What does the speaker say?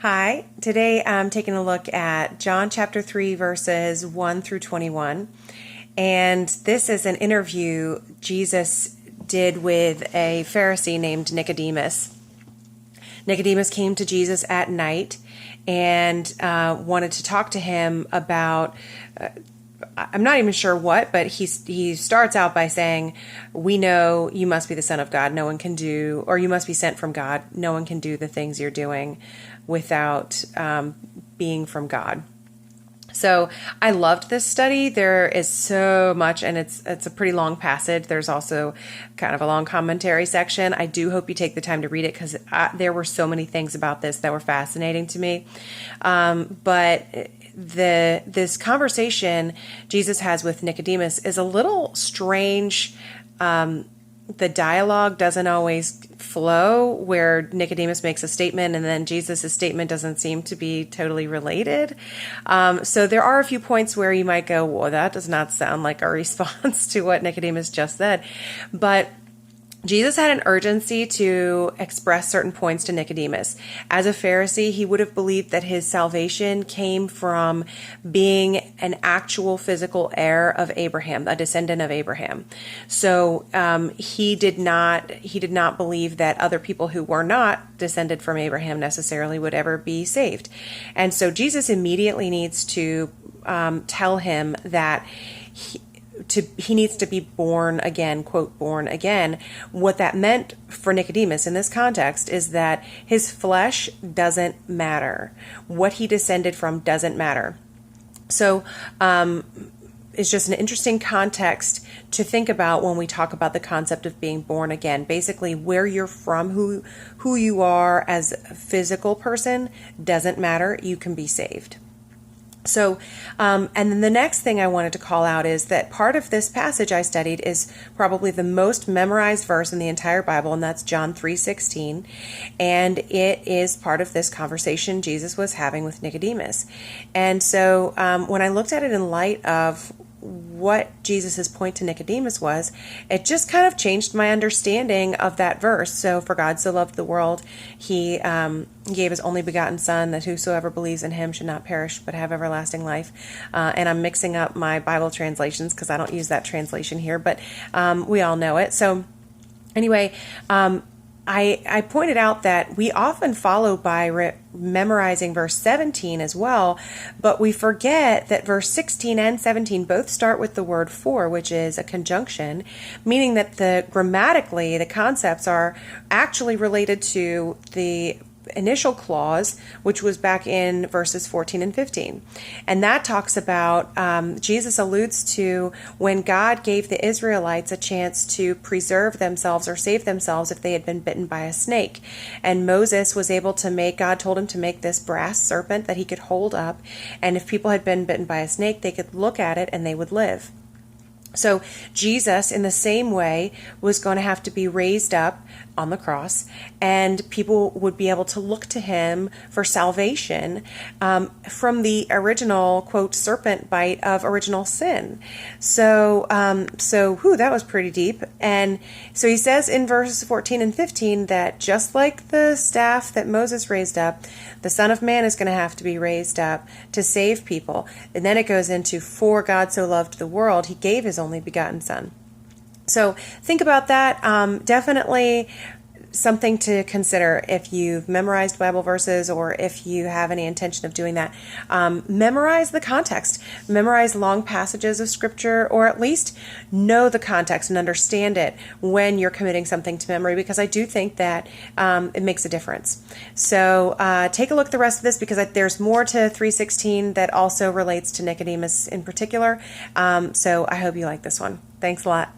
Hi, today I'm taking a look at John chapter 3 verses 1 through 21. And this is an interview Jesus did with a Pharisee named Nicodemus. Nicodemus came to Jesus at night and wanted to talk to him about I'm not even sure what, but he starts out by saying, "We know you must be the Son of God. No one can do, or you must be sent from God. No one can do the things you're doing without being from God." So I loved this study. There is so much, and it's a pretty long passage. There's also kind of a long commentary section. I do hope you take the time to read it because there were so many things about this that were fascinating to me. But this conversation Jesus has with Nicodemus is a little strange. The dialogue doesn't always flow, where Nicodemus makes a statement and then Jesus' statement doesn't seem to be totally related. So there are a few points where you might go, well, that does not sound like a response to what Nicodemus just said. But Jesus had an urgency to express certain points to Nicodemus. As a Pharisee, he would have believed that his salvation came from being an actual physical heir of Abraham, a descendant of Abraham. So he did not believe that other people who were not descended from Abraham necessarily would ever be saved. And so Jesus immediately needs to tell him that he needs to be born again, quote, born again. What that meant for Nicodemus in this context is that his flesh doesn't matter. What he descended from doesn't matter. So it's just an interesting context to think about when we talk about the concept of being born again. Basically, where you're from, who you are as a physical person doesn't matter. You can be saved. So, and then the next thing I wanted to call out is that part of this passage I studied is probably the most memorized verse in the entire Bible, and that's John 3:16. And it is part of this conversation Jesus was having with Nicodemus. And so when I looked at it in light of what Jesus's point to Nicodemus was, it just kind of changed my understanding of that verse. So, for God so loved the world, he gave his only begotten Son, that whosoever believes in him should not perish but have everlasting life. And I'm mixing up my Bible translations because I don't use that translation here, but we all know it. So anyway, I pointed out that we often follow by memorizing verse 17 as well, but we forget that verse 16 and 17 both start with the word for, which is a conjunction, meaning that grammatically the concepts are actually related to the initial clause, which was back in verses 14 and 15. And that talks about, Jesus alludes to when God gave the Israelites a chance to preserve themselves or save themselves if they had been bitten by a snake. And Moses was able to God told him to make this brass serpent that he could hold up. And if people had been bitten by a snake, they could look at it and they would live. So Jesus, in the same way, was going to have to be raised up on the cross, and people would be able to look to him for salvation from the original, quote, serpent bite of original sin. So that was pretty deep. And so he says in verses 14 and 15 that just like the staff that Moses raised up, the Son of Man is going to have to be raised up to save people. And then it goes into, for God so loved the world, he gave his only begotten Son. So think about that. Definitely something to consider if you've memorized Bible verses or if you have any intention of doing that. Memorize the context. Memorize long passages of Scripture, or at least know the context and understand it when you're committing something to memory, because I do think that it makes a difference. So take a look at the rest of this, because there's more to 3:16 that also relates to Nicodemus in particular. So I hope you like this one. Thanks a lot.